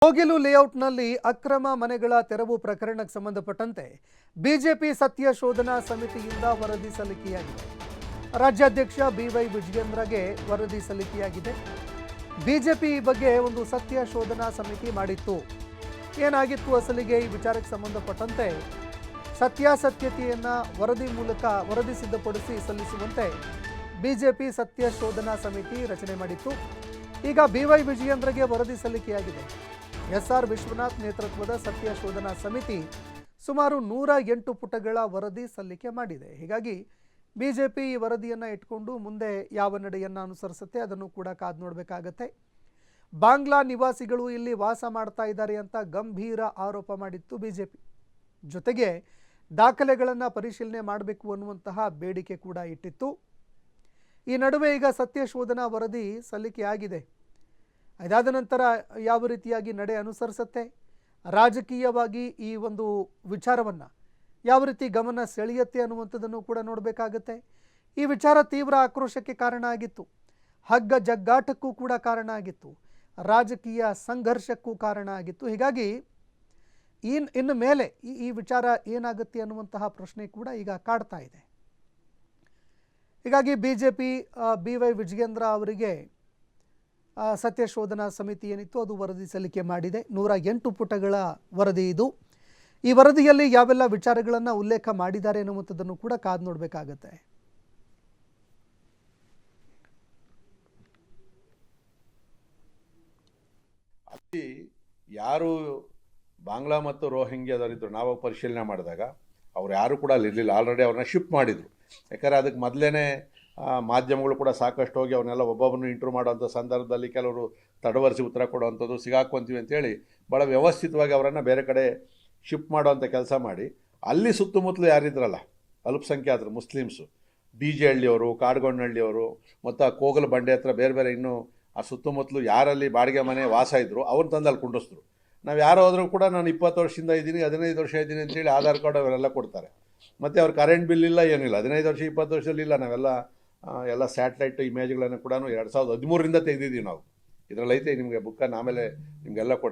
ಕೋಗಿಲು ಲೇಔಟ್ನಲ್ಲಿ ಅಕ್ರಮ ಮನೆಗಳ ತೆರವು ಪ್ರಕರಣಕ್ಕೆ ಸಂಬಂಧಪಟ್ಟಂತೆ ಬಿಜೆಪಿ ಸತ್ಯ ಶೋಧನಾ ಸಮಿತಿಯಿಂದ ವರದಿ ಸಲ್ಲಿಕೆಯಾಗಿದೆ. ರಾಜ್ಯಾಧ್ಯಕ್ಷ ಬಿವೈ ವಿಜಯೇಂದ್ರಗೆ ವರದಿ ಸಲ್ಲಿಕೆಯಾಗಿದೆ. ಬಿಜೆಪಿ ಈ ಬಗ್ಗೆ ಒಂದು ಸತ್ಯ ಶೋಧನಾ ಸಮಿತಿ ಮಾಡಿತ್ತು. ಏನಾಗಿತ್ತು ಅಸಲಿಗೆ ಈ ವಿಚಾರಕ್ಕೆ ಸಂಬಂಧಪಟ್ಟಂತೆ ಸತ್ಯಾಸತ್ಯತೆಯನ್ನು ವರದಿ ಸಿದ್ಧಪಡಿಸಿ ಸಲ್ಲಿಸುವಂತೆ ಬಿಜೆಪಿ ಸತ್ಯ ಶೋಧನಾ ಸಮಿತಿ ರಚನೆ ಮಾಡಿತ್ತು. ಈಗ ಬಿವೈ ವಿಜಯೇಂದ್ರಗೆ ವರದಿ ಸಲ್ಲಿಕೆಯಾಗಿದೆ. ಎಸ್ಆರ್ ವಿಶ್ವನಾಥ್ ನೇತೃತ್ವದ ಸತ್ಯ ಶೋಧನಾ ಸಮಿತಿ ಸುಮಾರು 108 ಪುಟಗಳ ವರದಿ ಸಲ್ಲಿಕೆ ಮಾಡಿದೆ. ಹೀಗಾಗಿ ಬಿಜೆಪಿ ಈ ವರದಿಯನ್ನು ಇಟ್ಕೊಂಡು ಮುಂದೆ ಯಾವ ನಡೆಯನ್ನು ಅನುಸರಿಸುತ್ತೆ ಅದನ್ನು ಕೂಡ ಕಾದು ನೋಡಬೇಕಾಗತ್ತೆ. ಬಾಂಗ್ಲಾ ನಿವಾಸಿಗಳು ಇಲ್ಲಿ ವಾಸ ಮಾಡ್ತಾ ಇದ್ದಾರೆ ಅಂತ ಗಂಭೀರ ಆರೋಪ ಮಾಡಿತ್ತು ಬಿಜೆಪಿ. ಜೊತೆಗೆ ದಾಖಲೆಗಳನ್ನು ಪರಿಶೀಲನೆ ಮಾಡಬೇಕು ಅನ್ನುವಂತಹ ಬೇಡಿಕೆ ಕೂಡ ಇಟ್ಟಿತ್ತು. ಈ ನಡುವೆ ಈಗ ಸತ್ಯ ಶೋಧನಾ ವರದಿ ಸಲ್ಲಿಕೆಯಾಗಿದೆ. ಅದಾದ ನಂತರ ಯಾವ ರೀತಿಯಾಗಿ ನಡೆ ಅನುಸರಿಸುತ್ತೆ, ರಾಜಕೀಯವಾಗಿ ಈ ಒಂದು ವಿಚಾರವನ್ನು ಯಾವ ರೀತಿ ಗಮನ ಸೆಳೆಯುತ್ತೆ ಅನ್ನುವಂಥದ್ದನ್ನು ಕೂಡ ನೋಡಬೇಕಾಗತ್ತೆ. ಈ ವಿಚಾರ ತೀವ್ರ ಆಕ್ರೋಶಕ್ಕೆ ಕಾರಣ ಆಗಿತ್ತು, ಹಗ್ಗ ಜಗ್ಗಾಟಕ್ಕೂ ಕೂಡ ಕಾರಣ ಆಗಿತ್ತು, ರಾಜಕೀಯ ಸಂಘರ್ಷಕ್ಕೂ ಕಾರಣ ಆಗಿತ್ತು. ಹೀಗಾಗಿ ಇನ್ನು ಮೇಲೆ ಈ ವಿಚಾರ ಏನಾಗುತ್ತೆ ಅನ್ನುವಂತಹ ಪ್ರಶ್ನೆ ಕೂಡ ಈಗ ಕಾಡ್ತಾ ಇದೆ. ಹೀಗಾಗಿ ಬಿಜೆಪಿ ಬಿವೈ ವಿಜಯೇಂದ್ರ ಅವರಿಗೆ ಸತ್ಯ ಶೋಧನಾ ಸಮಿತಿ ಏನಿತ್ತು ಅದು ವರದಿ ಸಲ್ಲಿಕೆ ಮಾಡಿದೆ. 108 ಪುಟಗಳ ವರದಿ ಇದು. ಈ ವರದಿಯಲ್ಲಿ ಯಾವೆಲ್ಲ ವಿಚಾರಗಳನ್ನು ಉಲ್ಲೇಖ ಮಾಡಿದ್ದಾರೆ ಅನ್ನುವಂಥದ್ದನ್ನು ಕೂಡ ಕಾದು ನೋಡಬೇಕಾಗತ್ತೆ. ಅಲ್ಲಿ ಯಾರು ಬಾಂಗ್ಲಾ ಮತ್ತು ರೋಹಿಂಗ್ಯಾದವರಿದ್ದರು ನಾವು ಪರಿಶೀಲನೆ ಮಾಡಿದಾಗ ಅವ್ರು ಯಾರು ಕೂಡ ಅಲ್ಲಿ ಇರಲಿಲ್ಲ. ಆಲ್ರೆಡಿ ಅವ್ರನ್ನ ಶಿಫ್ಟ್ ಮಾಡಿದರು. ಯಾಕಂದರೆ ಅದಕ್ಕೆ ಮೊದಲೇ ಮಾಧ್ಯಮಗಳು ಕೂಡ ಸಾಕಷ್ಟು ಹೋಗಿ ಅವನ್ನೆಲ್ಲ ಒಬ್ಬೊಬ್ಬರನ್ನು ಇಂಟ್ರ್ಯೂ ಮಾಡೋವಂಥ ಸಂದರ್ಭದಲ್ಲಿ ಕೆಲವರು ತಡವರಿಸಿ ಉತ್ತರ ಕೊಡುವಂಥದ್ದು, ಸಿಗಾಕೊಂತೀವಿ ಅಂತೇಳಿ ಭಾಳ ವ್ಯವಸ್ಥಿತವಾಗಿ ಅವರನ್ನು ಬೇರೆ ಕಡೆ ಶಿಫ್ಟ್ ಮಾಡೋವಂಥ ಕೆಲಸ ಮಾಡಿ ಅಲ್ಲಿ ಸುತ್ತಮುತ್ತಲು ಯಾರಿದ್ರಲ್ಲ ಅಲ್ಪಸಂಖ್ಯಾತರು ಮುಸ್ಲಿಮ್ಸು, ಡಿ ಜೆ ಹಳ್ಳಿಯವರು, ಕಾಡ್ಗೊಂಡಹಳ್ಳಿಯವರು ಮತ್ತು ಆ ಕೋಗಲ ಬಂಡೆ ಹತ್ರ ಬೇರೆ ಬೇರೆ ಇನ್ನೂ ಆ ಸುತ್ತಮುತ್ತಲು ಯಾರಲ್ಲಿ ಬಾಡಿಗೆ ಮನೆ ವಾಸ ಇದ್ದರು ಅವ್ರನ್ನ ತಂದು ಅಲ್ಲಿ ಕುಂಡಿಸಿದ್ರು. ನಾವು ಯಾರು ಹೋದರೂ ಕೂಡ ನಾನು 20 ವರ್ಷದಿಂದ ಇದ್ದೀನಿ, 15 ವರ್ಷ ಇದ್ದೀನಿ ಅಂತೇಳಿ ಆಧಾರ್ ಕಾರ್ಡ್ ಅವರೆಲ್ಲ ಕೊಡ್ತಾರೆ. ಮತ್ತು ಅವ್ರ ಕರೆಂಟ್ ಬಿಲ್ ಇಲ್ಲ, ಏನಿಲ್ಲ. 15 ವರ್ಷ 20 ವರ್ಷದಲ್ಲಿ ಇಲ್ಲ. ನಾವೆಲ್ಲ ಎಲ್ಲ ಸ್ಯಾಟಲೈಟ್ ಇಮೇಜ್ಗಳನ್ನು ಕೂಡ 2013ರಿಂದ ತೆಗೆದಿದ್ದೀವಿ ನಾವು. ಇದರಲ್ಲೈತೆ ನಿಮಗೆ ಬುಕ್ಕನ್ನು ಆಮೇಲೆ ನಿಮಗೆಲ್ಲ ಕೊಡ್ತೀವಿ.